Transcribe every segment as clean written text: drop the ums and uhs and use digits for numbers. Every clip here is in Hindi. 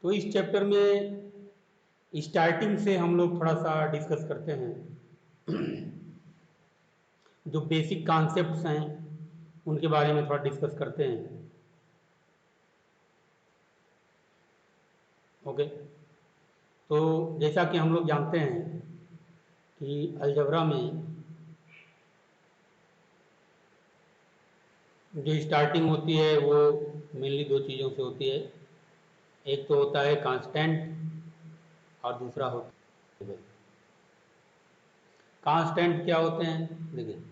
तो इस चैप्टर में स्टार्टिंग से हम लोग थोड़ा सा डिस्कस करते हैं, जो बेसिक कॉन्सेप्ट्स हैं उनके बारे में थोड़ा डिस्कस करते हैं। ओके, तो जैसा कि हम लोग जानते हैं कि अलजबरा में जो स्टार्टिंग होती है वो मेनली दो चीज़ों से होती है। एक तो होता है कांस्टेंट और दूसरा होता है वेरिएबल। कांस्टेंट क्या होते हैं, देखिए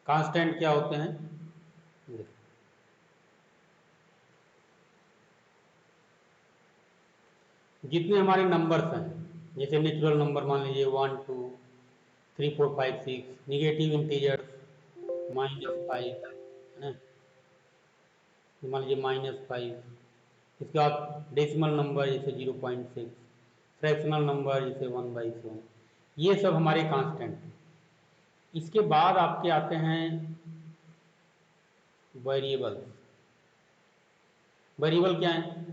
कांस्टेंट क्या होते हैं, देखिए जितने हमारे नंबर्स हैं, जैसे नेचुरल नंबर मान लीजिए 1 2 3 4 5 6, निगेटिव इंटीजर्स -5 है ना, मान लीजिए -5, इसके बाद डेसिमल नंबर जैसे 0.6, फ्रैक्शनल नंबर जैसे 1/7, ये सब हमारे कांस्टेंट हैं। इसके बाद आपके आते हैं वेरिएबल। वेरिएबल क्या है,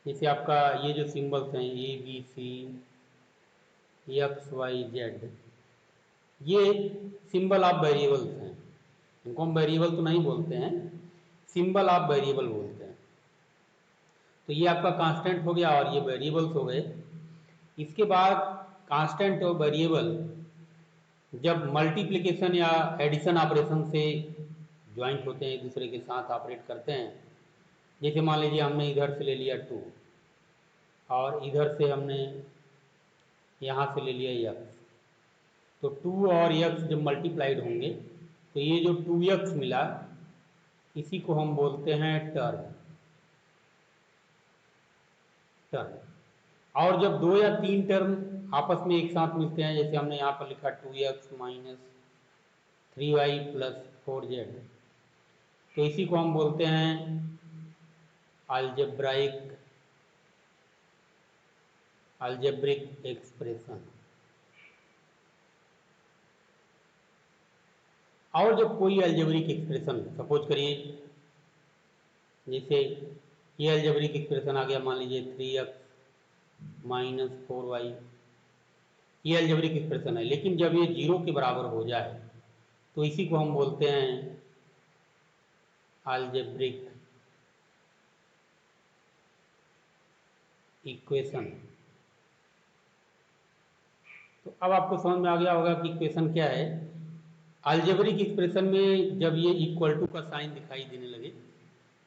जैसे आपका ये जो सिंबल्स हैं ABC XYZ, ये सिंबल ऑफ वेरिएबल्स हैं। इनको हम वेरिएबल तो नहीं बोलते हैं, सिंबल ऑफ वेरिएबल बोलते हैं। तो ये आपका कांस्टेंट हो गया और ये वेरिएबल्स हो गए। इसके बाद कांस्टेंट और वेरिएबल जब मल्टीप्लिकेशन या एडिशन ऑपरेशन से ज्वाइंट होते हैं, एक दूसरे के साथ ऑपरेट करते हैं, जैसे मान लीजिए हमने इधर से ले लिया 2 और इधर से हमने यहाँ से ले लिया x, तो 2 और x जब मल्टीप्लाइड होंगे तो ये जो 2x मिला इसी को हम बोलते हैं टर्म। और जब 2 या 3 टर्म आपस में एक साथ मिलते हैं, जैसे हमने यहाँ पर लिखा 2x - 3y + 4z, तो इसी को हम बोलते हैं अलजेब्रिक एक्सप्रेशन। और जब कोई अलजेब्रिक एक्सप्रेशन, सपोज करिए जैसे ये अलजेब्रिक एक्सप्रेशन आ गया, मान लीजिए 3x - 4y, ये अलजेब्रिक एक्सप्रेशन है, लेकिन जब ये 0 के बराबर हो जाए तो इसी को हम बोलते हैं अलजेब्रिक इक्वेशन। तो अब आपको समझ में आ गया होगा कि इक्वेशन क्या है। अलजेब्रिक एक्सप्रेशन में जब ये इक्वल टू का साइन दिखाई देने लगे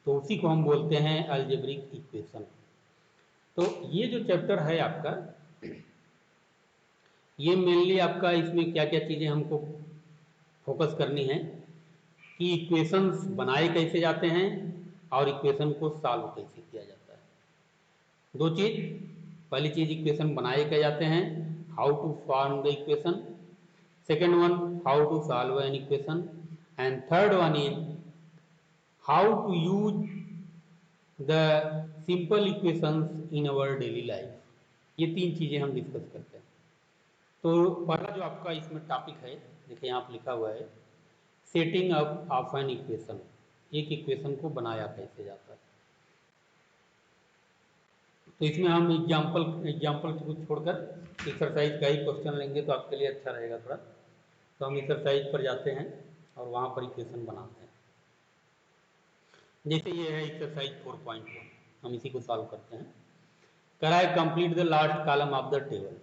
तो उसी को हम बोलते हैं अलजेब्रिक इक्वेशन। तो ये जो चैप्टर है आपका, ये मेनली आपका इसमें क्या क्या चीज़ें हमको फोकस करनी है कि इक्वेशंस बनाए कैसे जाते हैं और इक्वेशन को सॉल्व कैसे किया जाता है। दो चीज़, पहली चीज़ इक्वेशन बनाए कैसे जाते हैं, how to form the equation, second one how to solve an equation, and third one is how to use the simple equations in our daily life. ये तीन चीज़ें हम डिस्कस करते हैं। तो पहला जो आपका इसमें टॉपिक है, देखिए यहाँ पर लिखा हुआ है setting up of an equation, एक इक्वेशन को बनाया कैसे जाता है। तो इसमें हम एग्जाम्पल को छोड़कर एक्सरसाइज का ही क्वेश्चन लेंगे तो आपके लिए अच्छा रहेगा थोड़ा। तो हम एक्सरसाइज पर जाते हैं और वहाँ पर इक्वेशन बनाते हैं। जैसे ये है एक्सरसाइज 4.1, हम इसी को सॉल्व करते हैं। करा है complete the last column of the table.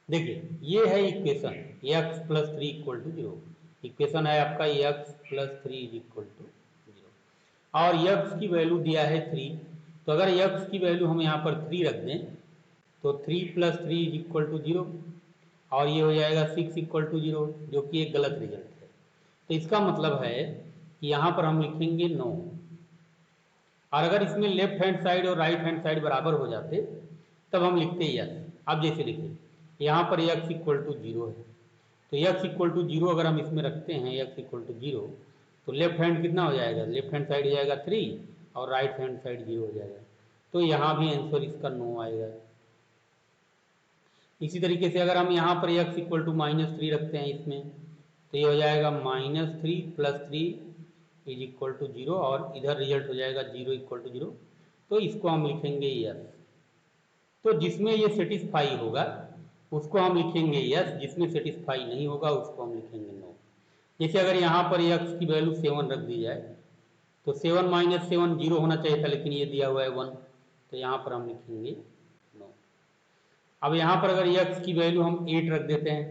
देखिए ये है इक्वेशन x + 3 = 0। इक्वेशन है आपका x + 3 = 0 और x की वैल्यू दिया है 3। तो अगर x की वैल्यू हम यहाँ पर 3 रख दें तो 3 + 3 = 0 और ये हो जाएगा 6 = 0, जो कि एक गलत रिजल्ट है। तो इसका मतलब है कि यहाँ पर हम लिखेंगे 9, और अगर इसमें लेफ्ट हैंड साइड और राइट हैंड साइड बराबर हो जाते तब हम लिखते यस। अब जैसे देखिए यहाँ पर x = 0 है, तो x = 0 अगर हम इसमें रखते हैं x = 0 तो लेफ्ट हैंड कितना हो जाएगा, लेफ्ट हैंड साइड हो जाएगा 3 और राइट हैंड साइड 0 हो जाएगा। तो यहाँ भी आंसर इसका 9 आएगा। इसी तरीके से अगर हम यहाँ पर x = -3 रखते हैं इसमें तो ये हो जाएगा -3 + 3 = 0 और इधर रिजल्ट हो जाएगा 0 = 0। तो इसको हम लिखेंगे यस। तो जिसमें ये सेटिस्फाई होगा उसको हम लिखेंगे यस, जिसमें सेटिस्फाई नहीं होगा उसको हम लिखेंगे नो। जैसे अगर यहाँ पर x की वैल्यू 7 रख दी जाए तो 7 - 7 0 होना चाहिए था, लेकिन ये दिया हुआ है 1, तो यहाँ पर हम लिखेंगे नो। अब यहाँ पर अगर x की वैल्यू हम 8 रख देते हैं,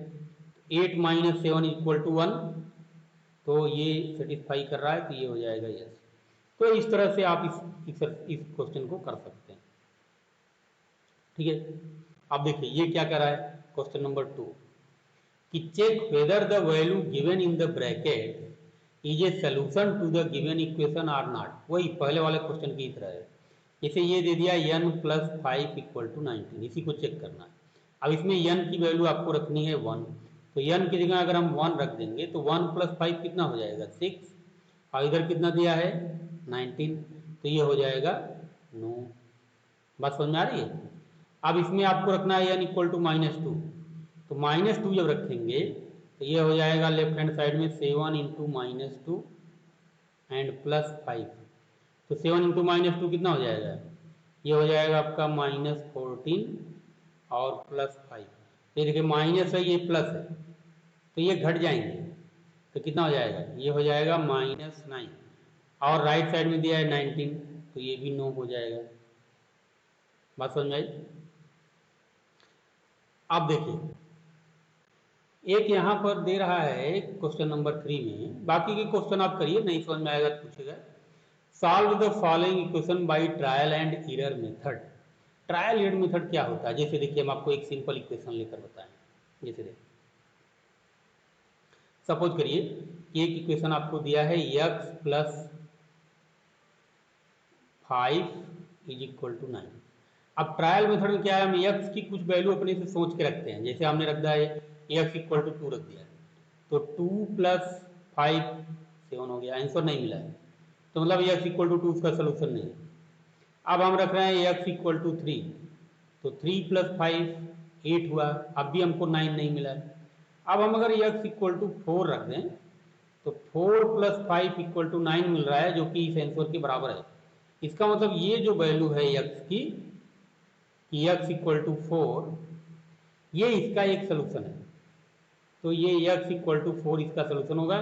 8 - 7 = 1, तो ये सेटिस्फाई कर रहा है, तो ये हो जाएगा यस। तो इस तरह से आप इस क्वेश्चन को कर सकते हैं। ठीक है, अब देखिए ये क्या कर रहा है क्वेश्चन नंबर 2 कि check whether the value given in the bracket is a solution to the given equation or not. वही पहले वाले क्वेश्चन की तरह है। जैसे ये दे दिया n + 5 = 19, इसी को चेक करना है। अब इसमें n की वैल्यू आपको रखनी है 1, तो n की जगह अगर हम 1 रख देंगे तो 1 + 5 कितना हो जाएगा 6, और इधर कितना दिया है 19, तो ये हो जाएगा 9। बात समझ में आ रही है। अब इसमें आपको रखना है n = -2, तो -2 जब रखेंगे तो ये हो जाएगा लेफ्ट हैंड साइड में 7 × -2 एंड +5, तो 7 × -2 कितना हो जाएगा, ये हो जाएगा आपका -14 और +5। ये देखिए माइनस है, ये प्लस है, तो ये घट जाएंगे, तो कितना हो जाएगा, ये हो जाएगा -9, और राइट साइड में दिया है 19, तो ये भी 9 हो जाएगा। बात समझ में आई। अब देखिए एक यहाँ पर दे रहा है क्वेश्चन नंबर 3 में, बाकी के क्वेश्चन आप करिए, नहीं समझ में आएगा तो पूछेगा। Solve the following equation by trial and error method. Trial and method क्या होता है, जैसे देखिए हम आपको एक सिंपल इक्वेशन लेकर बताएं। जैसे देखिए सपोज करिए कि एक इक्वेशन आपको दिया है x + 5 = 9। अब ट्रायल मेथड में क्या है, हम x की कुछ वैल्यू अपने से सोच के रखते हैं। जैसे हमने रख दिया है x = 2 रख दिया है, तो 2 + 5 7 हो गया, आंसर नहीं मिला है, तो मतलब x = 2 उसका सोल्यूशन नहीं है। अब हम रख रहे हैं x = 3, तो 3 + 5 8 हुआ, अब भी हमको 9 नहीं मिला है। अब हम अगर x = 4 रख दें तो 4 + 5 = 9 मिल रहा है, जो कि इस आंसर के बराबर है। इसका मतलब ये जो वैल्यू है x की, x = 4, ये इसका एक सोल्यूशन है, तो ये x = 4 इसका सोल्यूशन होगा।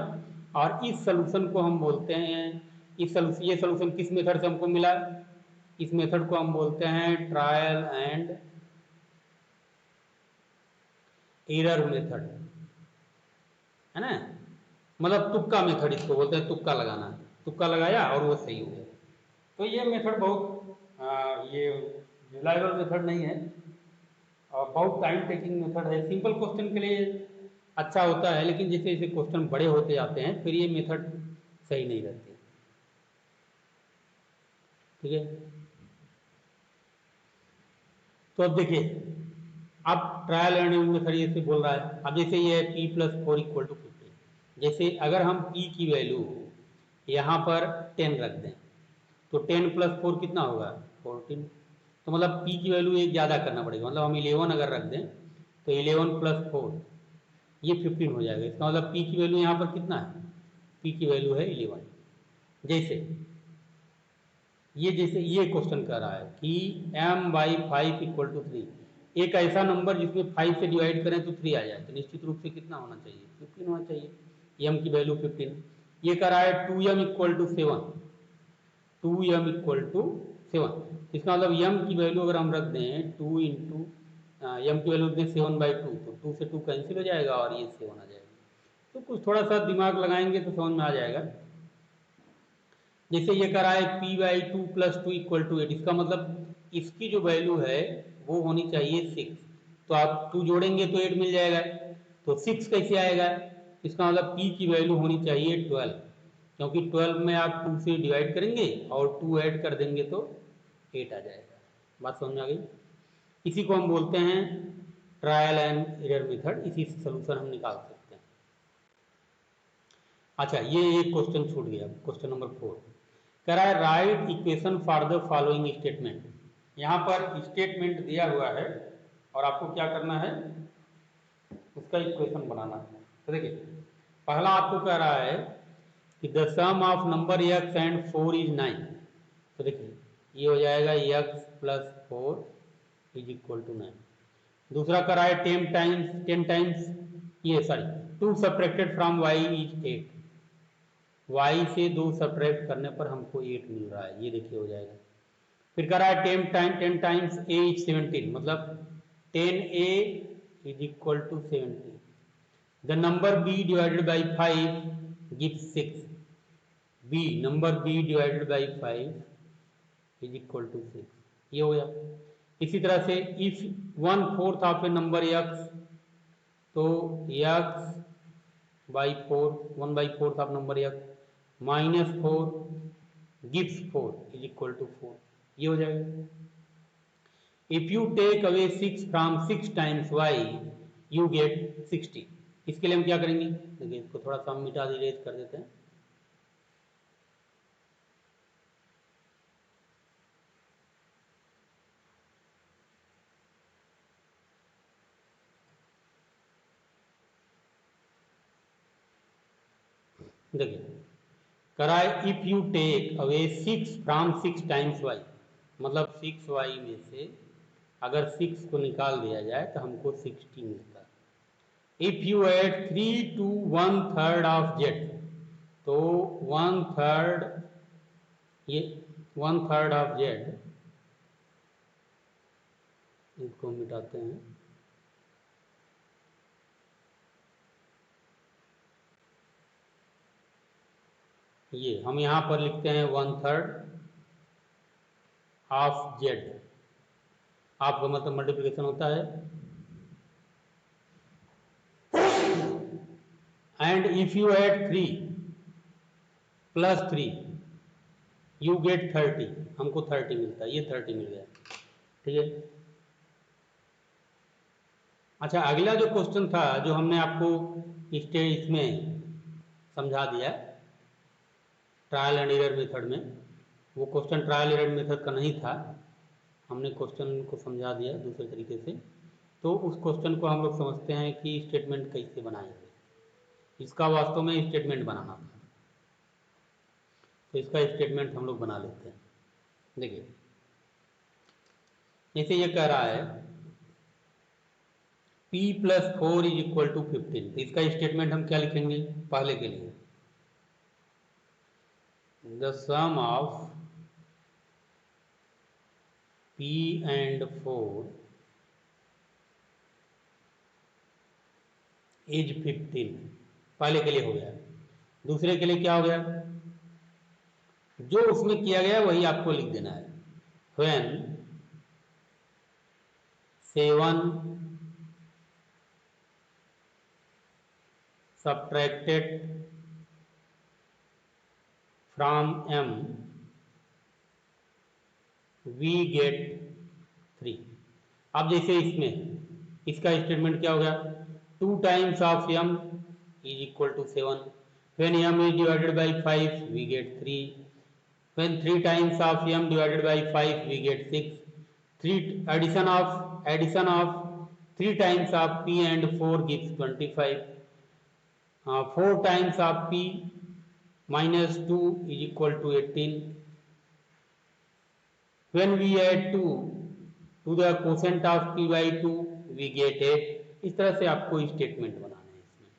और इस सोल्यूशन को हम बोलते हैं, ये सोल्यूशन किस मेथड से हमको मिला, इस मेथड को हम बोलते हैं ट्रायल एंड एरर मेथड, है ना। मतलब तुक्का मेथड इसको बोलते हैं, तुक्का लगाना, तुक्का लगाया और वो सही हो गया। तो ये मेथड बहुत ये रिलायबल मेथड नहीं है और बहुत टाइम टेकिंग मेथड है। सिंपल क्वेश्चन के लिए अच्छा होता है, लेकिन जैसे जैसे क्वेश्चन बड़े होते जाते हैं फिर ये मेथड सही नहीं रहती। ठीक है, तो अब देखिए अब ट्रायल एंड एरर मेथड ये से बोल रहा है। अब जैसे ये p + 4 = 15, जैसे अगर हम p की वैल्यू यहाँ पर 10 रख दें तो 10 + 4 कितना होगा 14, तो मतलब p की वैल्यू एक ज़्यादा करना पड़ेगा। मतलब हम 11 अगर रख दें तो 11 + 4 ये 15 हो जाएगा। इसका मतलब p की वैल्यू यहाँ पर कितना है, p की वैल्यू है 11। जैसे ये क्वेश्चन कर रहा है कि m/5 = 3, एक ऐसा नंबर जिसमें 5 से डिवाइड करें तो 3 आ जाए, तो निश्चित रूप से कितना होना चाहिए 15 होना चाहिए। m की वैल्यू 15। ये कर रहा है 2m = 7, 2m = 7, इसका मतलब m की वैल्यू अगर हम रख दें 2 × m की वैल्यू दें 7/2, तो 2 से 2 कैंसिल हो जाएगा और ये 7 आ जाएगा। तो कुछ थोड़ा सा दिमाग लगाएंगे तो समझ में आ जाएगा। जैसे ये करा है p/2 + 2 = 8, इसका मतलब इसकी जो वैल्यू है वो होनी चाहिए 6, तो आप 2 जोड़ेंगे तो 8 मिल जाएगा, तो 6 कैसे आएगा, इसका मतलब p की वैल्यू होनी चाहिए 12, क्योंकि 12 में आप 2 से डिवाइड करेंगे और 2 ऐड कर देंगे तो 8 आ जाएगा। बात समझ में आ गई। इसी को हम बोलते हैं ट्रायल एंड एरर मेथड, इसी से सोल्यूशन हम निकाल सकते हैं। अच्छा, ये एक क्वेश्चन छूट गया, क्वेश्चन नंबर 4 कह रहा है right equation for the following statement. यहाँ पर स्टेटमेंट दिया हुआ है और आपको क्या करना है, उसका इक्वेशन बनाना है। तो देखिए पहला आपको कह रहा है कि the sum of number x and 4 is 9। तो देखिए ये हो जाएगा x plus 4 is equal to 9। दूसरा कह रहा है 10 टाइम्स ये sorry 2 subtracted from y is 8। y से 2 सब्ट्रैक्ट करने पर हमको 8 मिल रहा है, ये देखिए हो जाएगा। फिर कह रहा है 10 टाइम्स a इज 17, मतलब 10a is equal to 17। The number b divided by 5 gives 6. Number b divided by 5 is equal to 6। ये हो गया। इसी तरह से if 1/4 of a number x, तो x by 4 1/4 of number x minus 4 gives 4 is equal to 4। ये हो जाएगा। If you take away 6 from 6 times y, you get 60। इसके लिए हम क्या करेंगे, देखिए इसको थोड़ा सा हम मिटा इरेज कर देते हैं। देखिए कराए if you take away 6 from 6 times y, मतलब 6y में से अगर 6 को निकाल दिया जाए तो हमको 60 मिलता है। If you add 3 to 1/3 of z, तो 1/3 ये 1/3 ऑफ z, इसको मिटाते हैं। ये हम यहां पर लिखते हैं 1/3 ऑफ z। आपका मतलब मल्टीप्लिकेशन होता है। And if you add 3 + 3 you get 30, हमको 30 मिलता है, ये 30 मिल गया। ठीक है। अच्छा अगला जो क्वेश्चन था जो हमने आपको इसमें समझा दिया ट्रायल एंड एरर मेथड में, वो क्वेश्चन ट्रायल एरर मेथड का नहीं था, हमने क्वेश्चन को समझा दिया दूसरे तरीके से। तो उस क्वेश्चन को हम लोग समझते हैं कि स्टेटमेंट कैसे बनाएंगे। इसका वास्तव में स्टेटमेंट बनाना था, तो इसका स्टेटमेंट हम लोग बना लेते हैं। देखिए जैसे ये कह रहा है p + 4 इज इक्वल टू 15, तो इसका स्टेटमेंट हम क्या लिखेंगे पहले के लिए, the sum of p and 4 is 15, पहले के लिए हो गया। दूसरे के लिए क्या हो गया, जो उसमें किया गया वही आपको लिख देना है। when 7 subtracted from m we get 3। अब जैसे इसमें इसका स्टेटमेंट क्या हो गया, 2 times of m is equal to 7। when m is divided by 5 we get 3। when 3 times of m divided by 5 we get 6। 3 addition of 3 times of p and 4 gives 25। 4 times of p minus 2 is equal to 18। when we add 2 to the quotient of p by 2 we get 8। इस तरह से आपको स्टेटमेंट बनाना है इसमें।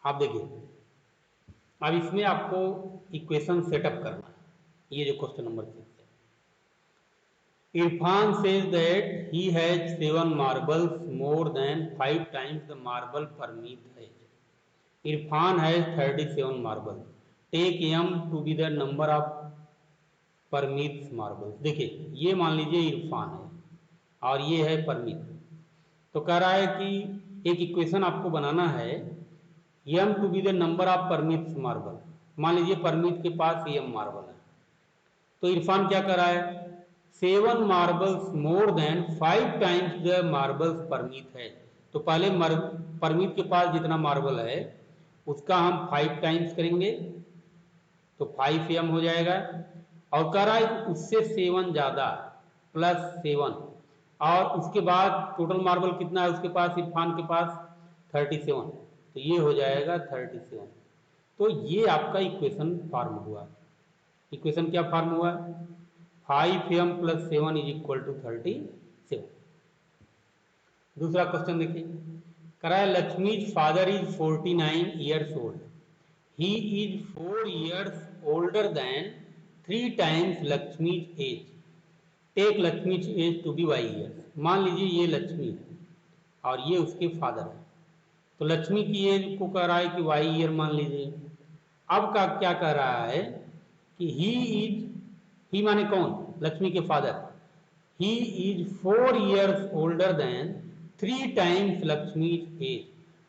आप देखिए अब इसमें आपको इक्वेशन सेटअप करना है, ये जो क्वेश्चन नंबर 6 है। Irfan says that he has 7 marbles more than 5 times the marble Parmeet has। Irfan has 37 marbles, take m to be the number of Parmeet marbles. देखिए ये मान लीजिए इरफान है और ये है परमीत, तो कह रहा है कि एक इक्वेशन आपको बनाना है m to be the number of Parmeet marble. मान लीजिए परमीत के पास m मार्बल है, तो इरफान क्या कर रहा है, 7 marbles more than 5 times the marbles Parmeet है। तो पहले परमीत के पास जितना मार्बल है उसका हम 5 टाइम्स करेंगे तो 5m हो जाएगा, और कह रहा है उससे 7 ज्यादा +7, और उसके बाद टोटल मार्बल कितना है उसके पास, इरफान के पास 37। तो ये हो जाएगा 37। तो ये आपका इक्वेशन फॉर्म हुआ। इक्वेशन क्या फॉर्म हुआ? 5m + 7 = 37। दूसरा क्वेश्चन देखिए, कराया Lakshmi's father is 49 years old. He is 4 years older than 3 times Lakshmi's age. Take Lakshmi's age to be y years. मान लीजिए ये लक्ष्मी है और ये उसके फादर है, तो लक्ष्मी की एज को कह रहा है कि y ईयर मान लीजिए। अब का क्या कह रहा है कि ही माने कौन? लक्ष्मी के father. He is 4 years older than 3 times Lakshmi's age.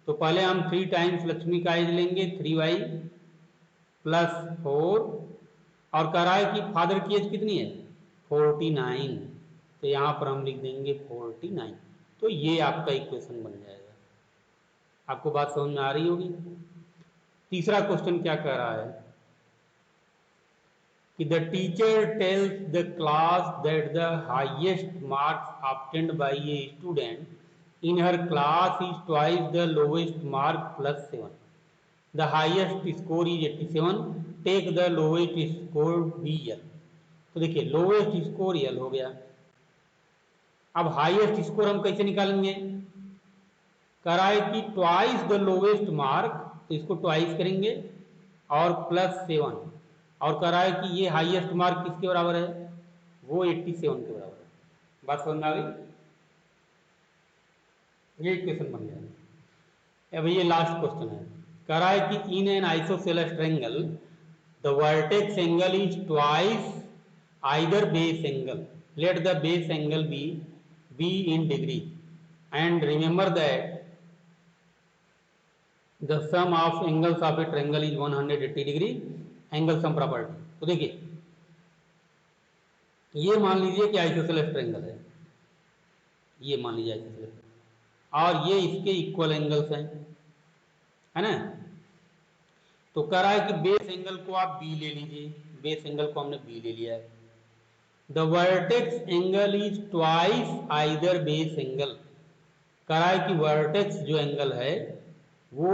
तो पहले हम 3 टाइम्स लक्ष्मी का एज लेंगे, 3y + 4, और कह रहा है कि फादर की एज कितनी है? 49। तो यहाँ पर हम लिख देंगे 49। तो ये आपका इक्वेशन बन जाएगा। आपको बात समझ में आ रही होगी। तीसरा क्वेश्चन क्या कह रहा है कि the teacher tells the class that the highest marks obtained by a student in her class is twice the lowest mark +7. The highest score is 87. Take the lowest score be L. तो देखिए लोवेस्ट स्कोर L हो गया। अब हाईएस्ट स्कोर हम कैसे निकालेंगे? कह रहा है कि ट्वाइस द लोवेस्ट मार्क, तो इसको ट्वाइस करेंगे और +7, और कह रहा है कि ये हाईएस्ट मार्क किसके बराबर है? वो 87 के बराबर है। बात समझ में आ गई? ये इक्वेशन बन गया। अब ये लास्ट क्वेश्चन है, कह रहा है कि in an isosceles triangle the vertex angle is twice either base angle. Let the base angle be in degree and remember that the sum of angles of a triangle is 180 degree angle sum property। तो देखिए ये मान लीजिए कि आइसोसेलेस ट्रायंगल है, ये मान लीजिए आइसोसेलेस, और ये इसके इक्वल एंगल्स हैं, है ना। तो कह रहा है कि बेस एंगल को आप बी ले लीजिए, बेस एंगल को हमने बी ले लिया है। The vertex angle is twice either base angle. कह रहा है कि वर्टेक्स जो एंगल है वो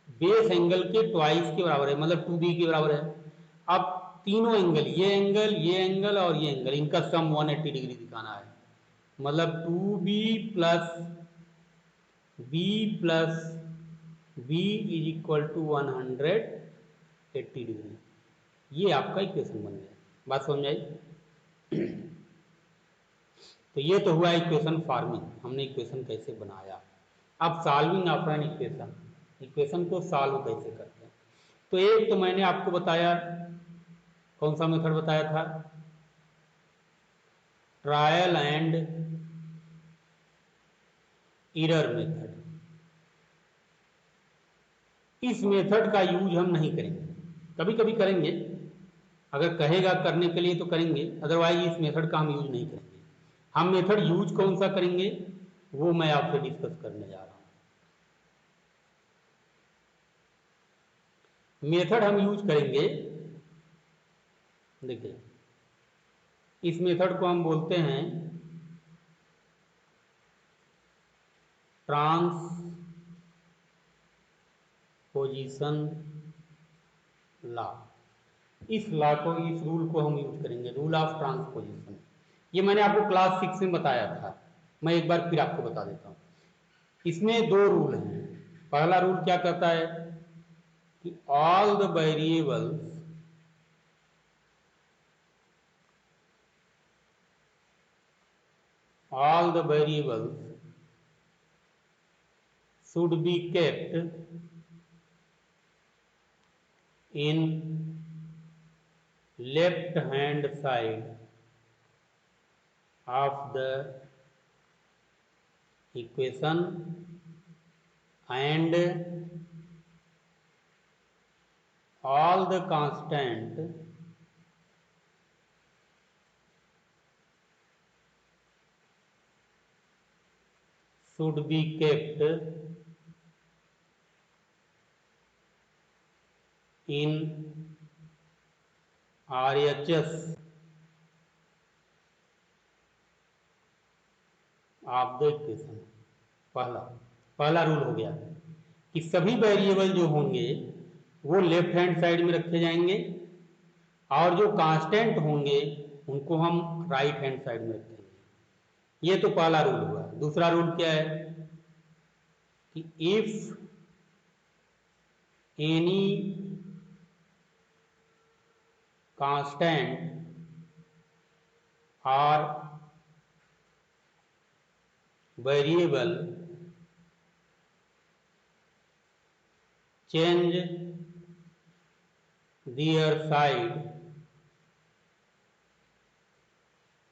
बेस एंगल के ट्वाइस के बराबर है, मतलब 2b के बराबर है। अब तीनों एंगल, ये एंगल और ये एंगल, इनका सम 180 डिग्री दिखाना है, मतलब 2b + b = 180 डिग्री। ये आपका इक्वेशन बन गया। बात समझ आई? तो ये तो हुआ इक्वेशन फार्मिंग, हमने इक्वेशन कैसे बनाया। अब solving of an equation, equation को सॉल्व कैसे करते हैं। तो एक तो मैंने आपको बताया, कौन सा मेथड बताया था? Trial and error method. इस मेथड का यूज हम नहीं करेंगे, कभी कभी करेंगे, अगर कहेगा करने के लिए तो करेंगे, अदरवाइज इस मेथड का हम यूज नहीं करेंगे। हम मेथड यूज कौन सा करेंगे वो मैं आपसे डिस्कस करने जा रहा हूं। मेथड हम यूज करेंगे, देखिए इस मेथड को हम बोलते हैं ट्रांसपोजिशन लॉ। इस लॉ को, इस रूल को हम यूज करेंगे, रूल ऑफ ट्रांसपोजिशन। ये मैंने आपको क्लास 6 में बताया था, मैं एक बार फिर आपको बता देता हूं। इसमें दो रूल हैं। पहला रूल क्या कहता है कि all the variables should be kept in left hand side of the equation and all the constant should be kept in RHS of the equation। पहला रूल हो गया। कि सभी वेरिएबल जो होंगे वो लेफ्ट हैंड साइड में रखे जाएंगे और जो कांस्टेंट होंगे उनको हम राइट हैंड साइड में रखेंगे। ये तो पहला रूल हुआ। दूसरा रूल क्या है कि इफ एनी कांस्टेंट और variable change their side,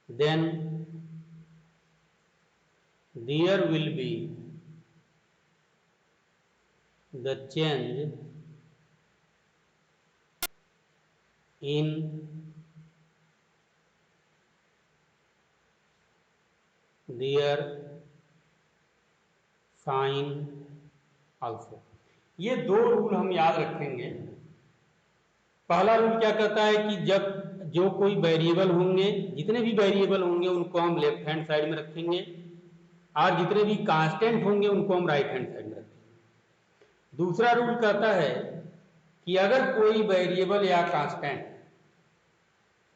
then there will be the change in their sign also। ये दो रूल हम याद रखेंगे। पहला रूल क्या कहता है कि जब जो कोई वेरिएबल होंगे, जितने भी वेरिएबल होंगे उनको हम लेफ्ट हैंड साइड में रखेंगे और जितने भी कांस्टेंट होंगे उनको हम राइट हैंड साइड में रखेंगे। दूसरा रूल कहता है कि अगर कोई वेरिएबल या कांस्टेंट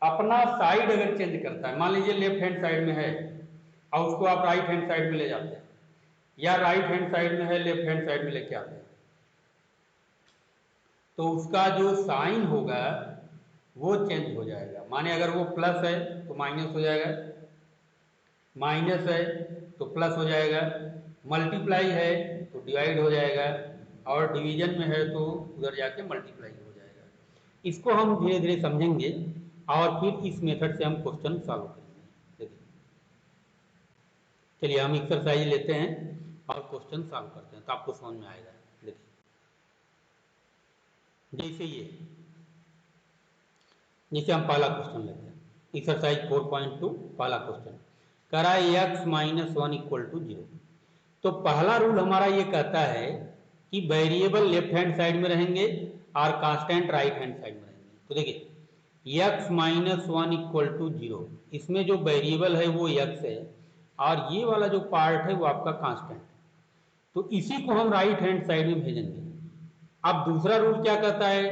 अपना साइड अगर चेंज करता है, मान लीजिए लेफ्ट हैंड साइड में है और उसको आप राइट हैंड साइड में ले जाते हैं, या राइट हैंड साइड में है लेफ्ट हैंड साइड में लेके आते हैं, तो उसका जो साइन होगा वो चेंज हो जाएगा। माने अगर वो प्लस है तो माइनस हो जाएगा, माइनस है तो प्लस हो जाएगा, मल्टीप्लाई है तो डिवाइड हो जाएगा, और डिवीजन में है तो उधर जाके मल्टीप्लाई हो जाएगा। इसको हम धीरे धीरे समझेंगे और फिर इस मेथड से हम क्वेश्चन सॉल्व करेंगे। देखिए, चलिए हम एक्सरसाइज लेते हैं और क्वेश्चन सॉल्व करते हैं तो आपको समझ में आएगा। देखिए जैसे हम पहला क्वेश्चन लेते हैं, एक्सरसाइज 4.2 पहला क्वेश्चन करा x माइनस 1 इक्वल टू 0। तो पहला रूल हमारा ये कहता है कि वेरिएबल लेफ्ट हैंड साइड में रहेंगे और कांस्टेंट राइट हैंड साइड में रहेंगे। तो देखिए x माइनस 1 इक्वल टू 0, इसमें जो वेरिएबल है वो x है और ये वाला जो पार्ट है वो आपका कांस्टेंट, तो इसी को हम राइट हैंड साइड में भेजेंगे। अब दूसरा रूल क्या कहता है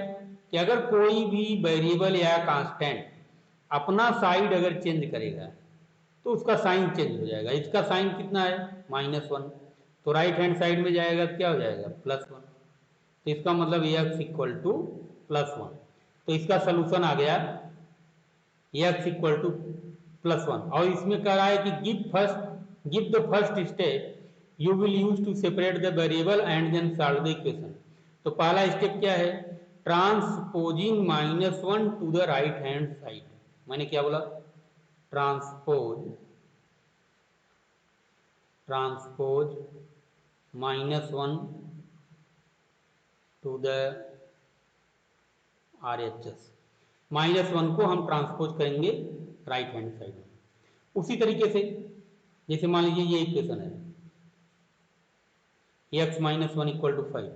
कि अगर कोई भी वेरिएबल या कांस्टेंट अपना साइड अगर चेंज करेगा तो उसका साइन चेंज हो जाएगा। इसका साइन कितना है -1, तो राइट हैंड साइड में जाएगा तो क्या हो जाएगा +1, तो इसका मतलब x इक्वल टू +1। तो इसका सोल्यूशन आ गया x इक्वल टू +1। और इसमें कह रहा है कि give the first step you will use to separate the variable and then solve the equation. तो पहला स्टेप क्या है, transposing -1 to the right hand side. मैंने क्या बोला, ट्रांसपोज -1 टू द RHS। -1 को हम ट्रांसपोज करेंगे राइट हैंड साइड में। उसी तरीके से जैसे मान लीजिए ये इक्वेशन है x minus 1 equal to 5,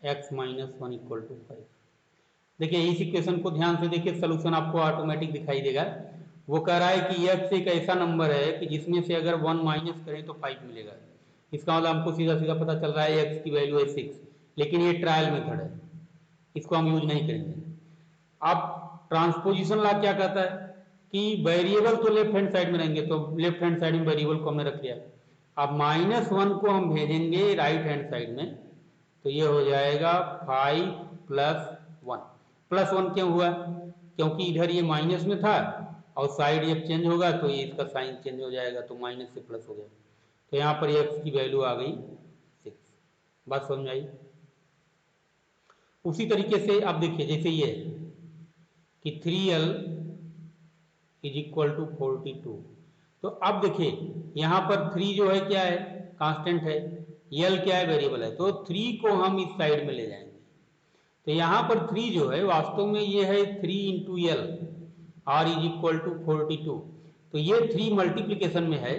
x minus 1 equal to 5। देखिए इस इक्वेशन को ध्यान से देखिए, सोल्यूशन आपको ऑटोमेटिक दिखाई देगा। वो कह रहा है कि x एक ऐसा नंबर है कि जिसमें से अगर 1 माइनस करें तो 5 मिलेगा। इसका मतलब हमको सीधा सीधा पता चल रहा है x की वैल्यू है 6, लेकिन ये ट्रायल मेथड है, इसको हम यूज नहीं करेंगे। अब ट्रांसपोजिशन लॉ क्या कहता है कि वेरिएबल तो लेफ्ट हैंड साइड में रहेंगे, तो लेफ्ट हैंड साइड में वेरिएबल को हमने रख लिया। अब -1 को हम भेजेंगे राइट हैंड साइड में, तो ये हो जाएगा 5 + 1। +1 क्यों हुआ, क्योंकि इधर ये माइनस में था और साइड जब चेंज होगा तो ये इसका साइन चेंज हो जाएगा, तो माइनस से प्लस हो गया। तो यहाँ पर x की वैल्यू आ गई 6। बात समझ आई। उसी तरीके से आप देखिए जैसे ये कि 3l इज इक्वल टू 42। तो अब देखिए यहाँ पर 3 जो है क्या है, कांस्टेंट है, l क्या है, वेरिएबल है, तो 3 को हम इस साइड में ले जाएंगे। तो यहाँ पर 3 जो है वास्तव में ये है 3 into l, r is equal to 42। तो ये 3 मल्टीप्लीकेशन में है,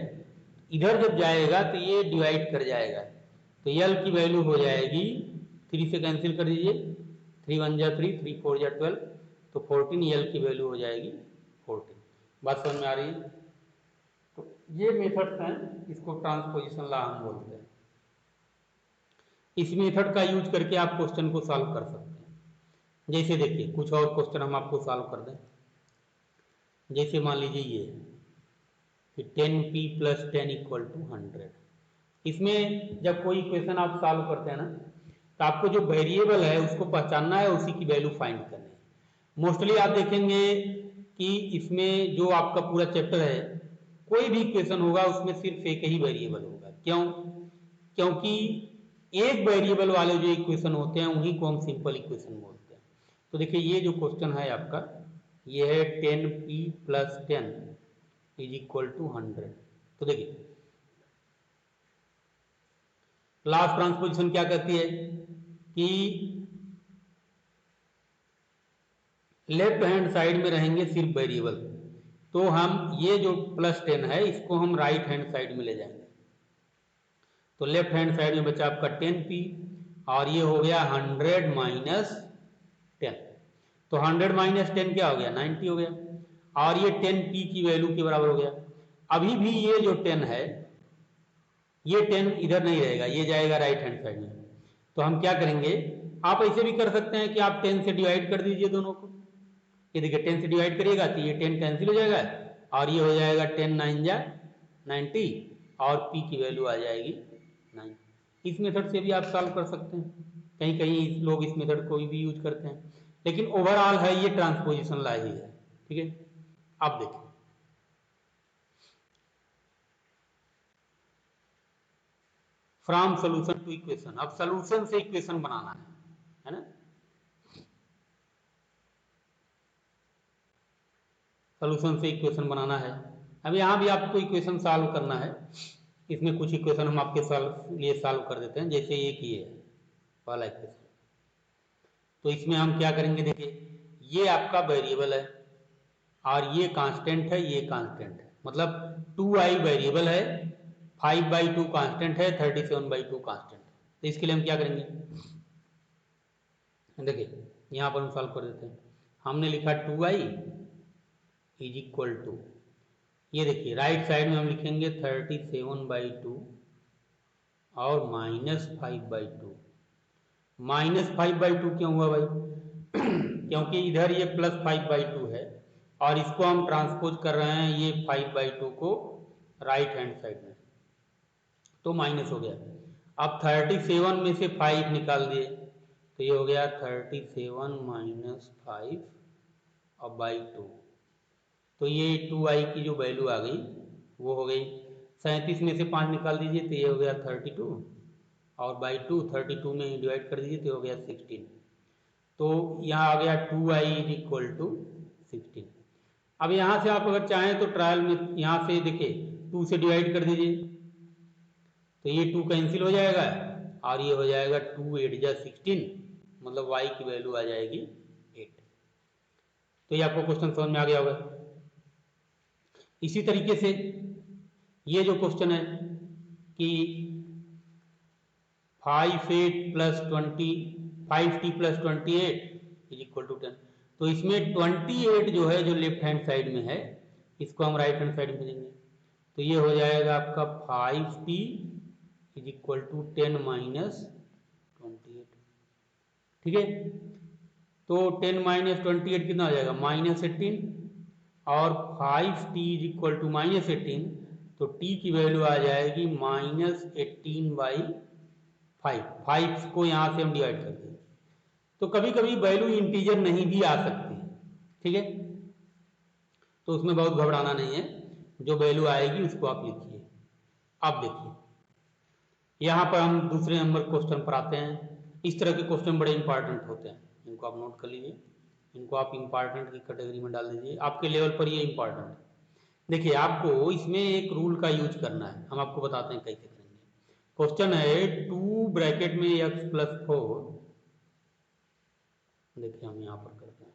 इधर जब जाएगा तो ये डिवाइड कर जाएगा, तो l की वैल्यू हो जाएगी 3 से कैंसिल कर दीजिए, 3 1 जा 3, 3 4 जा 12, तो 14 l की वैल्यू हो जाएगी 14। बात समझ में आ रही है। तो ये मेथड्स हैं, इसको ट्रांसपोजिशन लॉ हम बोलते हैं। इस मेथड का यूज करके आप क्वेश्चन को सॉल्व कर सकते हैं। जैसे देखिए कुछ और क्वेश्चन हम आपको सॉल्व कर दें। जैसे मान लीजिए ये कि 10p + 10 = 100। इसमें जब कोई इक्वेशन आप सॉल्व करते हैं ना, तो आपको जो वेरिएबल है उसको पहचानना है, उसी की वैल्यू फाइंड करनी है। मोस्टली आप देखेंगे कि इसमें जो आपका पूरा चैप्टर है, कोई भी इक्वेशन होगा उसमें सिर्फ एक ही वेरिएबल होगा। क्यों? क्योंकि एक वेरिएबल वाले जो इक्वेशन होते हैं उन्हीं को हम सिंपल इक्वेशन बोलते हैं। तो देखिए ये जो क्वेश्चन है आपका, ये है 10p + 10 = 100। तो देखिए लास्ट ट्रांसपोजिशन क्या कहती है कि लेफ्ट हैंड साइड में रहेंगे सिर्फ वेरिएबल, तो हम ये जो +10 है इसको हम राइट हैंड साइड में ले जाएंगे। तो लेफ्ट हैंड साइड में बचा आपका 10p और ये हो गया 100 - 10। तो 100 - 10 क्या हो गया? 90 हो गया। और ये 10p की वैल्यू के बराबर हो गया। अभी भी ये जो 10 है, ये 10 इधर नहीं रहेगा, ये जाएगा राइट हैंड साइड में। तो हम क्या करेंगे, आप ऐसे भी कर सकते हैं कि आप 10 से डिवाइड कर दीजिए दोनों को। ये देखिए 10 से डिवाइड करिएगा तो ये 10 कैंसिल हो जाएगा और ये हो जाएगा 10 9 जा 90 और p की वैल्यू आ जाएगी 9। इस मेथड से भी आप सॉल्व कर सकते हैं। कहीं कहीं लोग इस मेथड को भी यूज करते हैं, लेकिन ओवरऑल है ये ट्रांसपोजिशन लॉ ही है। ठीक है, आप देखिए फ्रॉम सोल्यूशन टू इक्वेशन। अब सोल्यूशन से इक्वेशन बनाना है ना। सोल्यूशन से इक्वेशन बनाना है। अब यहाँ भी आपको इक्वेशन सॉल्व करना है। इसमें कुछ इक्वेशन हम आपके लिए सॉल्व कर देते हैं। जैसे एक ये है वाला इक्वेशन, तो इसमें हम क्या करेंगे, देखिए ये आपका वेरिएबल है और ये कांस्टेंट है, ये कांस्टेंट है, मतलब 2i वेरिएबल है, 5/2 कांस्टेंट है, 37/2 कांस्टेंट है। तो इसके लिए हम क्या करेंगे, देखिए यहाँ पर हम सॉल्व कर देते हैं। हमने लिखा 2i = ये देखिए राइट साइड में हम लिखेंगे 37/2 और -5/2। -5/2 क्यों हुआ भाई? क्योंकि इधर ये +5/2 है और इसको हम ट्रांसपोज कर रहे हैं ये 5/2 को राइट हैंड साइड में, तो माइनस हो गया। अब 37 में से 5 निकाल दिए तो ये हो गया 37 - 5 और बाई 2। तो ये 2i की जो वैल्यू आ गई वो हो गई 37 में से 5 निकाल दीजिए तो ये हो गया 32 और बाई 2 32 में डिवाइड कर दीजिए तो हो गया 16। तो यहाँ आ गया 2i = 16। अब यहाँ से आप अगर चाहें तो ट्रायल में यहाँ से देखिए 2 से डिवाइड कर दीजिए तो ये 2 कैंसिल हो जाएगा और ये हो जाएगा 2 8 जा 16, मतलब y की वैल्यू आ जाएगी 8। तो ये आपको क्वेश्चन समझ में आ गया होगा। इसी तरीके से ये जो क्वेश्चन है कि 5t + 28 = 10, तो इसमें 28 जो है जो लेफ्ट हैंड साइड में है इसको हम राइट हैंड साइड में देंगे। तो ये हो जाएगा आपका 5t = 10 - 28। ठीक है, तो 10 - 28 कितना हो जाएगा? -18 और 5t = -18, तो t की वैल्यू आ जाएगी -18/5। 5 को यहाँ से हम डिवाइड कर देंगे। तो कभी कभी वैल्यू इंटीजर नहीं भी आ सकती है। ठीक है, तो उसमें बहुत घबराना नहीं है, जो वैल्यू आएगी उसको आप लिखिए। अब देखिए यहाँ पर हम दूसरे नंबर क्वेश्चन पर आते हैं। इस तरह के क्वेश्चन बड़े इंपॉर्टेंट होते हैं, इनको आप नोट कर लीजिए, इनको आप इंपॉर्टेंट की कैटेगरी में डाल दीजिए। आपके लेवल पर ये इंपॉर्टेंट है। देखिए आपको इसमें एक रूल का यूज करना है, हम आपको बताते हैं कैसे करेंगे। क्वेश्चन है 2 ब्रैकेट में x + 4। देखिए हम यहाँ पर करते हैं,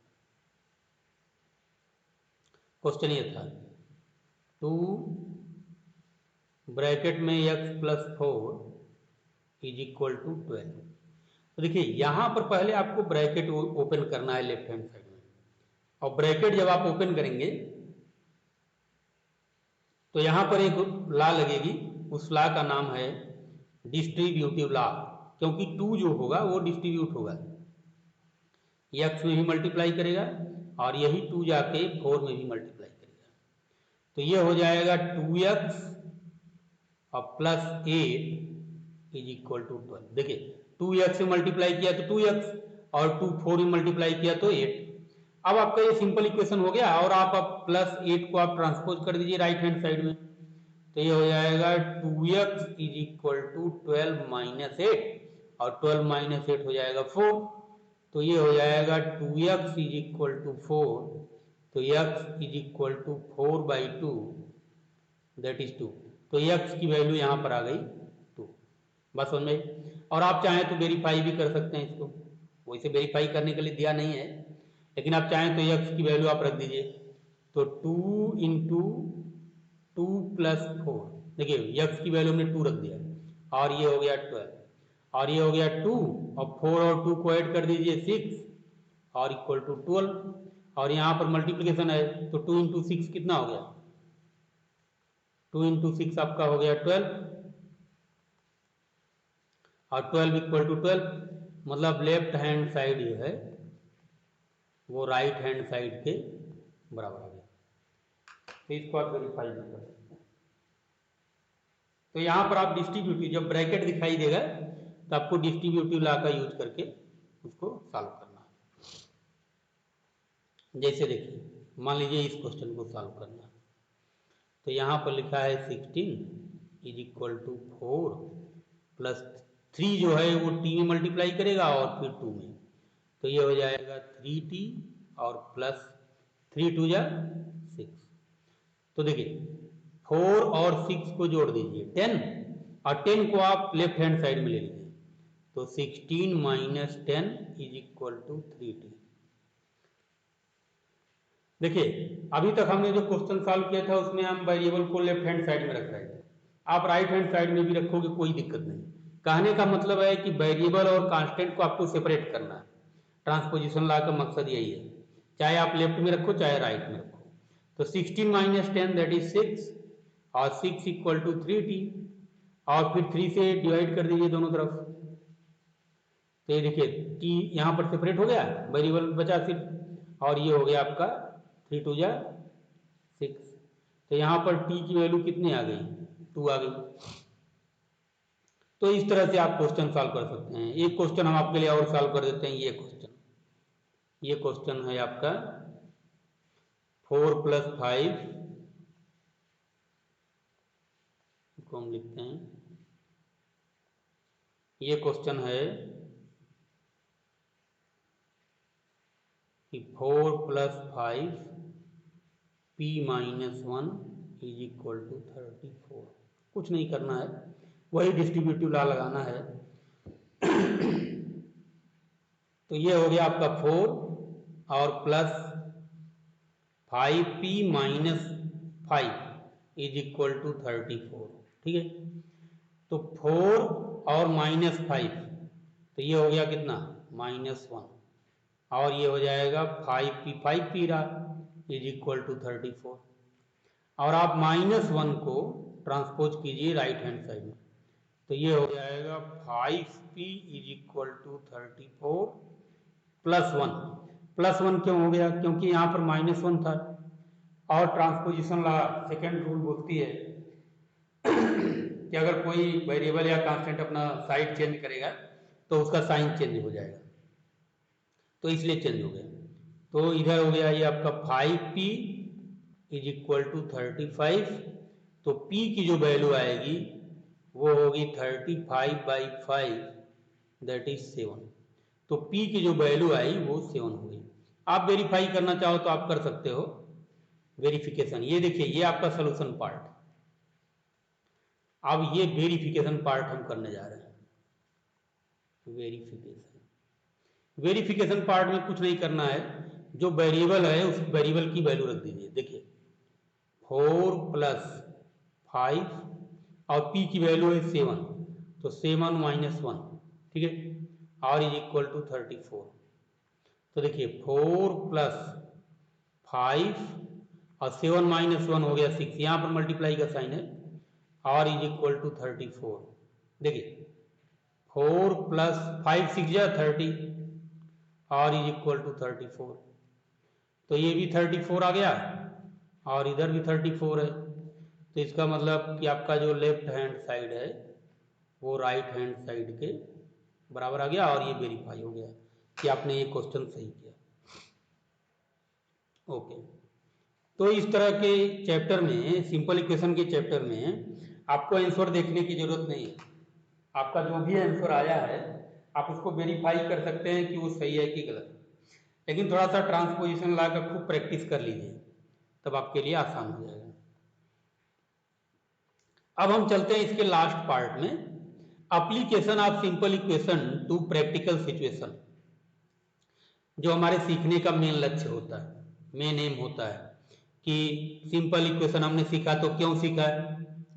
क्वेश्चन ये था 2 ब्रैकेट में x + 4 = 12। तो देखिए यहाँ पर पहले आपको ब्रैकेट ओपन करना है लेफ्ट हैंड साइड में, और ब्रैकेट जब आप ओपन करेंगे तो यहाँ पर एक लॉ लगेगी, उस लॉ का नाम है डिस्ट्रीब्यूटिव लॉ। क्योंकि 2 जो होगा वो डिस्ट्रीब्यूट होगा, x में भी मल्टीप्लाई करेगा और यही 2 जाके 4 में भी मल्टीप्लाई करेगा। तो ये हो जाएगा 2x और प्लस 8 इज इक्वल टू 12। देखिए 2x से मल्टीप्लाई किया तो 2x और 4 में मल्टीप्लाई किया तो 8। अब आपका ये सिंपल इक्वेशन हो गया और आप प्लस 8 को आप ट्रांसपोज कर दीजिए राइट हैंड साइड में, तो ये हो जाएगा 2x is equal to 12 minus 8 और 12 माइनस 8 हो जाएगा 4। तो ये हो जाएगा 2x इज इक्वल टू 4, तो x is equal to 4/2 that is 2। तो x की वैल्यू यहाँ पर आ गई 2। बस समझ में। और आप चाहें तो वेरीफाई भी कर सकते हैं इसको, वैसे वेरीफाई करने के लिए दिया नहीं है, लेकिन आप चाहें तो x की वैल्यू आप रख दीजिए। तो 2 इंटू 2 प्लस 4, देखिए x की वैल्यू हमने 2 रख दिया और ये हो गया 12 और ये हो गया 2 और 4 और 2 को ऐड कर दीजिए 6 और इक्वल टू 12 और यहाँ पर मल्टीप्लिकेशन है तो 2 इंटू 6 कितना हो गया, 2 इंटू 6 आपका हो गया 12 और 12 इक्वल टू 12, मतलब लेफ्ट हैंड साइड जो है वो राइट हैंड साइड के बराबर आ गया। तो इसको आप वेरीफाई भी कर सकते हैं। तो यहाँ पर आप डिस्ट्रीब्यूटिव, जब ब्रैकेट दिखाई देगा तो आपको डिस्ट्रीब्यूटिव लॉ का यूज करके उसको सॉल्व करना है। जैसे देखिए मान लीजिए इस क्वेश्चन को सॉल्व करना है, तो यहाँ पर लिखा है 16 इज इक्वल टू 4 प्लस 3 जो है वो t में मल्टीप्लाई करेगा और फिर 2 में, तो ये हो जाएगा 3t और प्लस 3 2 जा 6। तो देखिए 4 और 6 को जोड़ दीजिए 10 और 10 को आप लेफ्ट हैंड साइड में ले लीजिए, तो 16 minus 10 is equal to 3t। देखिए अभी तक हमने जो क्वेश्चन सॉल्व किया था उसमें हम वेरिएबल को लेफ्ट हैंड साइड में रख रहे थे, आप राइट हैंड साइड में भी रखोगे कोई दिक्कत नहीं। कहने का मतलब है कि वेरिएबल और कांस्टेंट को आपको सेपरेट करना है। ट्रांसपोजिशन लॉ का मकसद यही है, चाहे आप लेफ्ट में रखो चाहे राइट में रखो। तो 16 माइनस 10 दैट इज 6 और 6 इक्वल टू 3t और फिर 3 से डिवाइड कर दीजिए दोनों तरफ। तो ये देखिए t यहाँ पर सेपरेट हो गया, वेरिएबल बचा सिर्फ, और ये हो गया आपका 3 2 जा 6। तो यहाँ पर t की वैल्यू कितनी आ गई, 2 आ गई। तो इस तरह से आप क्वेश्चन सॉल्व कर सकते हैं। एक क्वेश्चन हम आपके लिए और सॉल्व कर देते हैं। ये क्वेश्चन है आपका 4 प्लस 5 को हम लिखते हैं, ये क्वेश्चन है कि 4 plus 5 p minus 1 is equal to 34। कुछ नहीं करना है, वही डिस्ट्रीब्यूटिव लॉ लगाना है। तो ये हो गया आपका 4 और plus 5p minus 5 is equal to 34, ठीक है। तो 4 और माइनस 5, तो ये हो गया कितना, -1 और ये हो जाएगा 5p रहा इज इक्वल टू 34। और आप -1 को ट्रांसपोज कीजिए राइट हैंड साइड में, तो ये हो जाएगा 5p is equal to 34 plus 1। Plus 1 क्यों हो गया, क्योंकि यहाँ पर -1 था और ट्रांसपोजिशन लॉ सेकेंड रूल बोलती है कि अगर कोई वेरिएबल या कांस्टेंट अपना साइड चेंज करेगा तो उसका साइन चेंज हो जाएगा, तो इसलिए चेंज हो गया। तो इधर हो गया ये आपका 5p इज इक्वल टू 35, तो p की जो वैल्यू आएगी वो होगी 35/5 दैट इज 7। तो p की जो वैल्यू आई वो 7 हो गई। आप वेरीफाई करना चाहो तो आप कर सकते हो वेरिफिकेशन। ये देखिए ये आपका सोल्यूशन पार्ट, अब ये वेरिफिकेशन पार्ट हम करने जा रहे हैं। वेरिफिकेशन पार्ट में कुछ नहीं करना है, जो वेरिएबल है उस वेरिएबल की वैल्यू रख दीजिए। देखिए 4 प्लस 5 और p की वैल्यू है 7, तो 7 माइनस 1, ठीक है, और इज इक्वल टू 34। तो देखिए 4 प्लस 5 और 7 माइनस 1 हो गया 6, यहाँ पर मल्टीप्लाई का साइन है, और इज इक्वल टू 34। देखिए 4 प्लस 5 6 या 30 और इज इक्वल टू 34। तो ये भी 34 आ गया और इधर भी 34 है। तो इसका मतलब कि आपका जो लेफ्ट हैंड साइड है वो राइट हैंड साइड के बराबर आ गया और ये वेरीफाई हो गया कि आपने ये क्वेश्चन सही किया। ओके, तो इस तरह के चैप्टर में, सिंपल इक्वेशन के चैप्टर में आपको आंसर देखने की जरूरत नहीं है। आपका जो भी आंसर आया है आप उसको वेरीफाई कर सकते हैं कि वो सही है कि गलत, लेकिन थोड़ा सा ट्रांसपोजिशन ला कर खूब प्रैक्टिस कर लीजिए, तब आपके लिए आसान हो जाएगा। अब हम चलते हैं इसके लास्ट पार्ट में, application of simple equation two practical situation, जो हमारे सीखने का मेन लक्ष्य होता है, मेन एम होता है कि सिंपल इक्वेशन हमने सीखा तो क्यों सीखा है,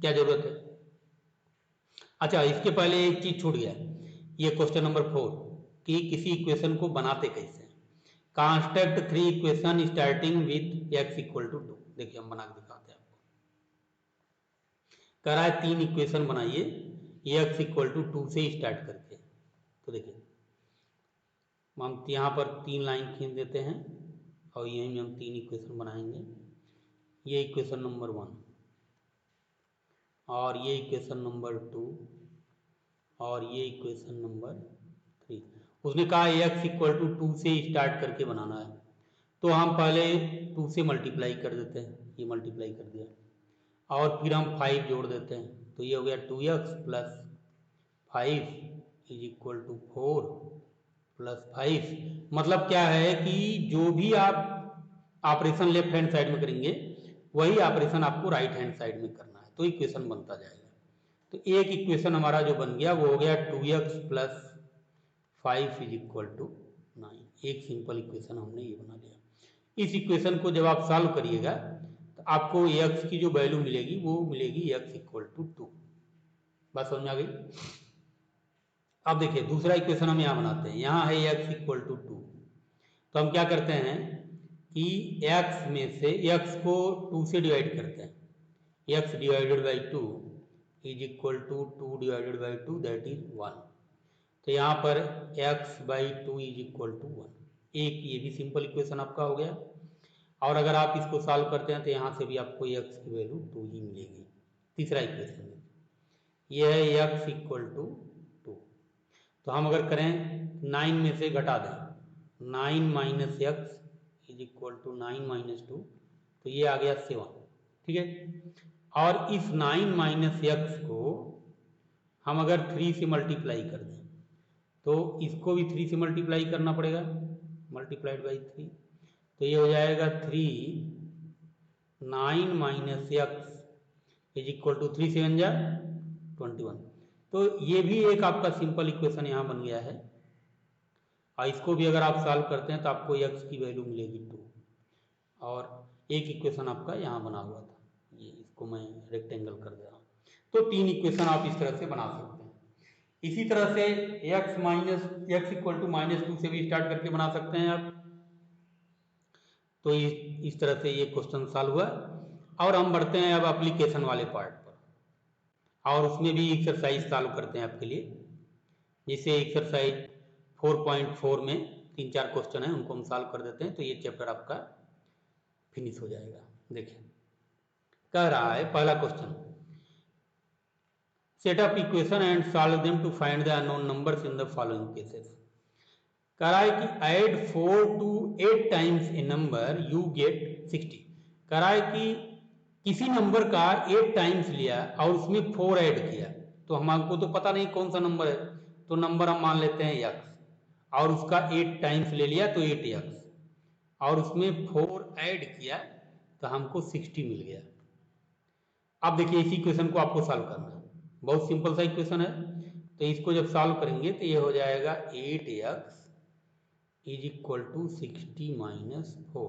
क्या जरूरत है। अच्छा, इसके पहले एक चीज छूट गया, ये क्वेश्चन नंबर 4 कि किसी इक्वेशन को बनाते कैसे। Construct 3 equation starting with x equal to 2। देखिए हम बना के दिखाते हैं आपको। कह रहा है 3 इक्वेशन बनाइए x इक्वल टू 2 से स्टार्ट करके। तो देखिए हम यहाँ पर 3 लाइन खींच देते हैं और यहीं हम 3 इक्वेशन बनाएंगे। ये इक्वेशन नंबर 1 और ये इक्वेशन नंबर 2 और ये इक्वेशन नंबर 3। उसने कहा x इक्वल टू 2 से स्टार्ट करके बनाना है, तो हम पहले 2 से मल्टीप्लाई कर देते हैं, ये मल्टीप्लाई कर दिया, और फिर हम 5 जोड़ देते हैं, तो ये हो गया 2x plus 5 is equal to 4 plus 5। मतलब क्या है कि जो भी आप ऑपरेशन लेफ्ट हैंड साइड में करेंगे वही ऑपरेशन आपको राइट हैंड साइड में करना है, तो इक्वेशन बनता जाएगा। तो एक इक्वेशन हमारा जो बन गया वो हो गया 2x plus 5 is equal to 9। एक सिंपल इक्वेशन हमने ये बना लिया। इस इक्वेशन को जब आप सॉल्व करिएगा तो आपको x की जो वैल्यू मिलेगी वो मिलेगी x इक्वल टू 2। बात समझ में आ गई। अब देखिए दूसरा इक्वेशन हम यहाँ बनाते हैं, यहाँ है x इक्वल टू 2। तो हम क्या करते हैं कि x में से x को 2 से डिवाइड करते हैं, x divided by 2 is equal to 2 divided by 2 that is 1। तो यहाँ पर x by 2 is equal to 1। एक ये भी सिंपल इक्वेशन आपका हो गया। और अगर आप इसको सॉल्व करते हैं तो यहाँ से भी आपको x की वैल्यू 2 ही मिलेगी। तीसरा इक्वेशन ये है x इक्वल टू 2। तो हम अगर करें 9 में से घटा दें, 9 minus x is equal to 9 minus 2, तो ये आ गया 7। ठीक है। और इस 9 माइनस एक्स को हम अगर 3 से मल्टीप्लाई कर दें तो इसको भी 3 से मल्टीप्लाई करना पड़ेगा, मल्टीप्लाइड बाई 3, तो ये हो जाएगा 3 9 minus x is equal to 3 7 जा 21। तो ये भी एक आपका सिंपल इक्वेशन यहाँ बन गया है। और इसको भी अगर आप सॉल्व करते हैं तो आपको x की वैल्यू मिलेगी 2। और एक इक्वेशन आपका यहाँ बना हुआ था, ये इसको मैं रेक्टेंगल कर दे रहा हूँ। तो 3 इक्वेशन आप इस तरह से बना सकते हैं। इसी तरह से x minus x equal to -2 से भी स्टार्ट करके बना सकते हैं आप। तो इस तरह से ये क्वेश्चन सॉल्व हुआ। और हम बढ़ते हैं अब एप्लीकेशन वाले पार्ट पर, और उसमें भी एक्सरसाइज सॉल्व करते हैं आपके लिए। जैसे एक्सरसाइज 4.4 में 3-4 क्वेश्चन है, उनको हम सॉल्व कर देते हैं तो ये चैप्टर आपका फिनिश हो जाएगा। देखिए कह रहा है पहला question, set up equation and solve them to find the unknown numbers in the following cases. कह रहा है कि add 4 to 8 times a number you get 60। कह रहा है कि किसी नंबर का 8 टाइम्स लिया और उसमें 4 ऐड किया, तो हमको तो पता नहीं कौन सा नंबर है, तो नंबर हम मान लेते हैं x, और उसका 8 टाइम्स ले लिया तो 8x, और उसमें 4 ऐड किया तो हमको 60 मिल गया। अब देखिए इसी इक्वेशन को आपको सॉल्व करना है, बहुत सिंपल सा इक्वेशन है। तो इसको जब सॉल्व करेंगे तो ये हो जाएगा 8x is equal to 60 minus 4,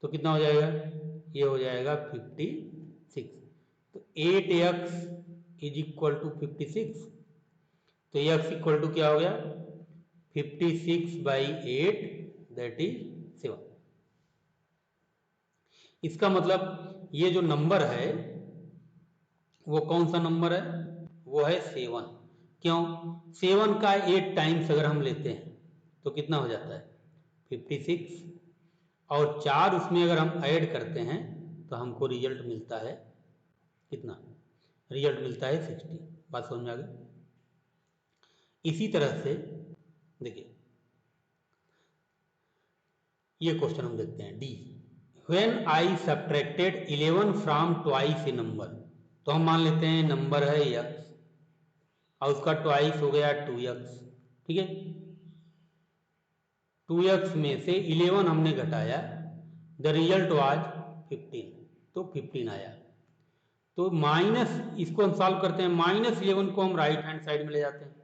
तो कितना हो जाएगा, ये हो जाएगा 56। तो 8x इज इक्वल टू 56, तो x इक्वल टू क्या हो गया 56 बाई 8 दैट इज 7। इसका मतलब ये जो नंबर है वो कौन सा नंबर है, वो है 7। क्यों? 7 का 8 टाइम्स अगर हम लेते हैं तो कितना हो जाता है? 56, और 4 उसमें अगर हम ऐड करते हैं तो हमको रिजल्ट मिलता है कितना? रिजल्ट मिलता है 60। बात समझ में आ गई? इसी तरह से देखिए ये क्वेश्चन हम देखते हैं D. When I subtracted 11 from twice a number, तो हम मान लेते हैं नंबर है x और उसका ट्वाइस हो गया 2x, ठीक है। 2x में से 11 हमने घटाया, द रिजल्ट वाज 15, तो 15 आया। तो माइनस, इसको हम सॉल्व करते हैं, -11 को हम राइट हैंड साइड में ले जाते हैं,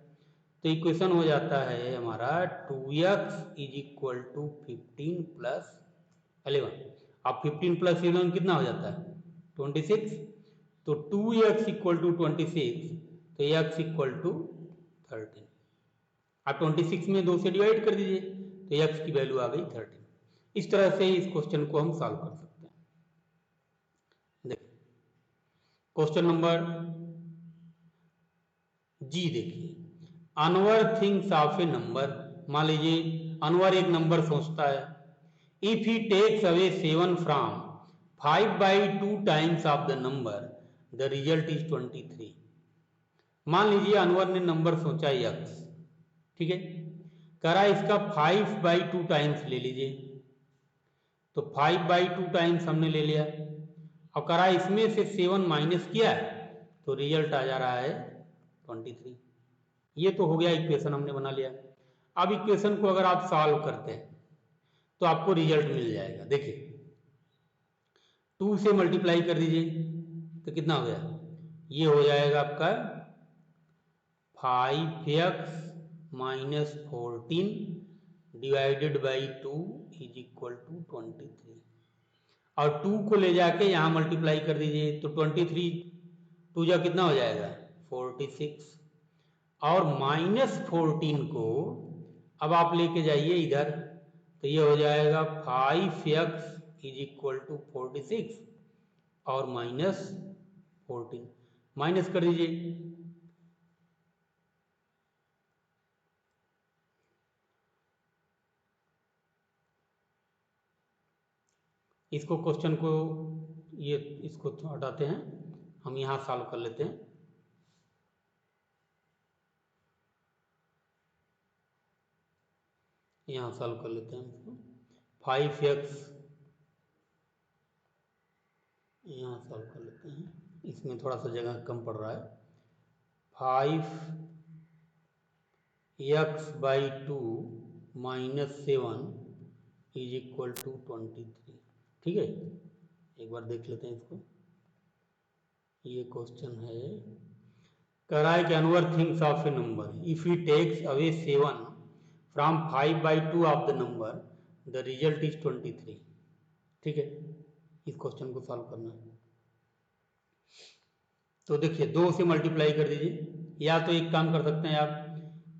तो इक्वेशन हो जाता है हमारा 2x is equal to 15 plus 11। अब 15 प्लस 11 कितना हो जाता है? 26। तो 2x इक्वल टू 26, तो x इक्वल टू 13। आप 26 में 2 से डिवाइड कर दीजिए तो x की वैल्यू आ गई 13। इस तरह से इस क्वेश्चन को हम सॉल्व कर सकते हैं। देखिए क्वेश्चन नंबर जी देखिए, Anwar thinks of a number. मान लीजिए अनवर एक नंबर सोचता है, if he takes away 7 from 5/2 times of the number, the result is 23। मान लीजिए अनवर ने नंबर सोचा x, ठीक है, कह रहा है इसका 5/2 टाइम्स ले लीजिए, तो 5/2 टाइम्स हमने ले लिया, और कह रहा है इसमें से 7 माइनस किया तो रिजल्ट आ जा रहा है 23। ये तो हो गया इक्वेशन हमने बना लिया। अब इक्वेशन को अगर आप सॉल्व करते हैं तो आपको रिजल्ट मिल जाएगा। देखिए 2 से मल्टीप्लाई कर दीजिए तो कितना हो गया? ये हो जाएगा आपका 5x minus 14 divided by 2 is equal to 23, और 2 को ले जाके यहाँ मल्टीप्लाई कर दीजिए तो 23 2 जा कितना हो जाएगा? 46, और -14 को अब आप लेके जाइए इधर, तो ये हो जाएगा 5x इज इक्वल टू 46 और -14, माइनस कर दीजिए। इसको क्वेश्चन को ये इसको हटाते हैं, हम यहाँ सॉल्व कर लेते हैं। यहाँ सॉल्व कर लेते हैं इसको। 5x यहाँ सॉल्व कर लेते हैं, इसमें थोड़ा सा जगह कम पड़ रहा है। 5x/2 -7 इज इक्वल टू 23, ठीक है। एक बार देख लेते हैं इसको। ये क्वेश्चन है, कह रहा है कि Anwar thinks of a number, if he takes away 7 from 5/2 of the number, the result is 23, ठीक है। इस क्वेश्चन को सॉल्व करना है, तो देखिए 2 से मल्टीप्लाई कर दीजिए, या तो एक काम कर सकते हैं आप,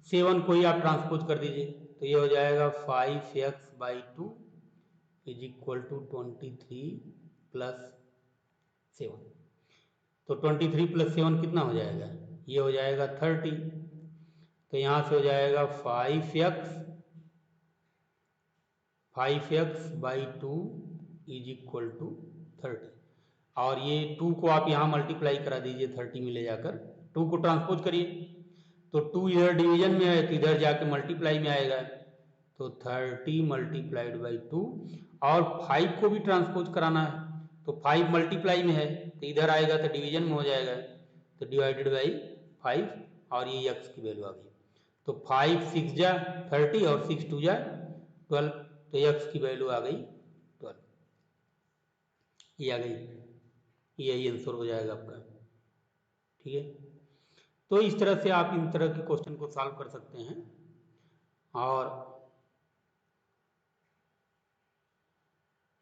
7 को ही आप ट्रांसपोज कर दीजिए, तो ये हो जाएगा 5x/2 is equal to 23 plus 7, तो 23 प्लस 7 कितना हो जाएगा? ये हो जाएगा 30, तो यहाँ से हो जाएगा 5x/2 इज इक्वल टू 30, और ये 2 को आप यहाँ मल्टीप्लाई करा दीजिए 30 में ले जाकर, 2 को ट्रांसपोज करिए, तो 2 इधर डिवीजन में है तो इधर जाके मल्टीप्लाई में आएगा, तो 30 मल्टीप्लाइड बाई 2, और 5 को भी ट्रांसपोज कराना है तो 5 मल्टीप्लाई में है तो इधर आएगा तो डिवीजन में हो जाएगा, तो डिवाइडेड बाई 5, और ये x की वैल्यू आ गई, तो 5 6 जा 30 और 6 2 जा 12, तो x की वैल्यू आ गई 12, ये आ गई, यही आंसर हो जाएगा आपका, ठीक है। तो इस तरह से आप इन तरह के क्वेश्चन को सॉल्व कर सकते हैं। और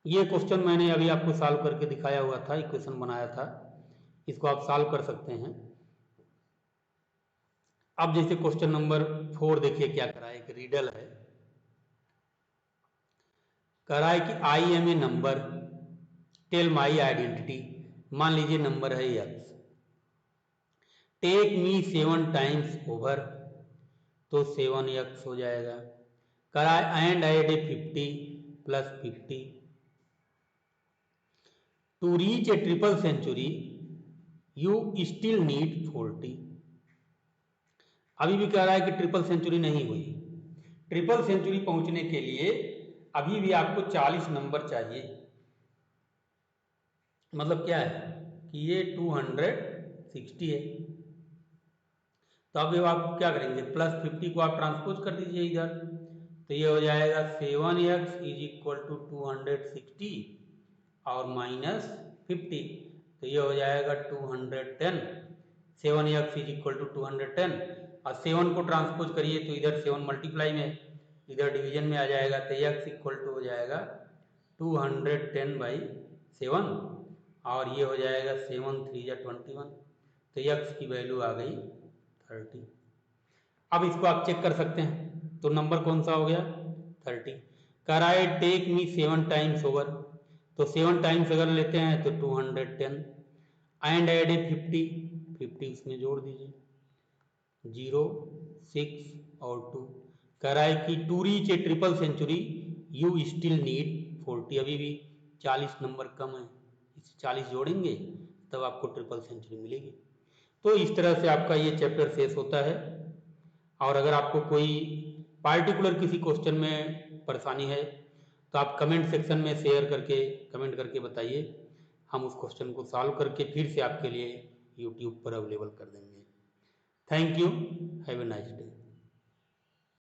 ये क्वेश्चन मैंने अभी आपको सॉल्व करके दिखाया हुआ था, इक्वेशन बनाया था, इसको आप सॉल्व कर सकते हैं। अब जैसे क्वेश्चन नंबर 4 देखिए क्या करा है, एक रीडल है, कह रहा है कि I am a number, tell my identity. मान लीजिए नंबर है x, take me 7 times over, तो 7x हो जाएगा। कराए and add a 50 plus 50, to reach a triple century you still need 40। अभी भी कह रहा है कि ट्रिपल सेंचुरी नहीं हुई। ट्रिपल सेंचुरी पहुंचने के लिए अभी भी आपको 40 नंबर चाहिए। मतलब क्या है कि ये 260 है। तो अब आप क्या करेंगे, प्लस 50 को आप ट्रांसपोज कर दीजिए इधर, तो ये हो जाएगा 7x इज इक्वल टू 260 और माइनस 50, तो ये हो जाएगा 210। 7x इज इक्वल टू 210 और 7 को ट्रांसपोज करिए तो इधर 7 मल्टीप्लाई में, इधर डिवीजन में आ जाएगा, तो x इक्वल टू हो जाएगा 210/7 और ये हो जाएगा 7 3 जा 21, तो x की वैल्यू आ गई 30। अब इसको आप चेक कर सकते हैं, तो नंबर कौन सा हो गया 30। कह रहा है टेक मी 7 टाइम्स ओवर, तो 7 टाइम्स अगर लेते हैं तो 210 एंड ऐड ए 50 उसमें जोड़ दीजिए, 0 6 और 2। कह रहा है कि to reach a triple century you still need 40, अभी भी 40 नंबर कम है, इस 40 जोड़ेंगे तब आपको ट्रिपल सेंचुरी मिलेगी। तो इस तरह से आपका ये चैप्टर शेष होता है। और अगर आपको कोई पार्टिकुलर किसी क्वेश्चन में परेशानी है तो आप कमेंट सेक्शन में शेयर करके कमेंट करके बताइए, हम उस क्वेश्चन को सॉल्व करके फिर से आपके लिए यूट्यूब पर अवेलेबल कर देंगे। Thank you, have a nice day.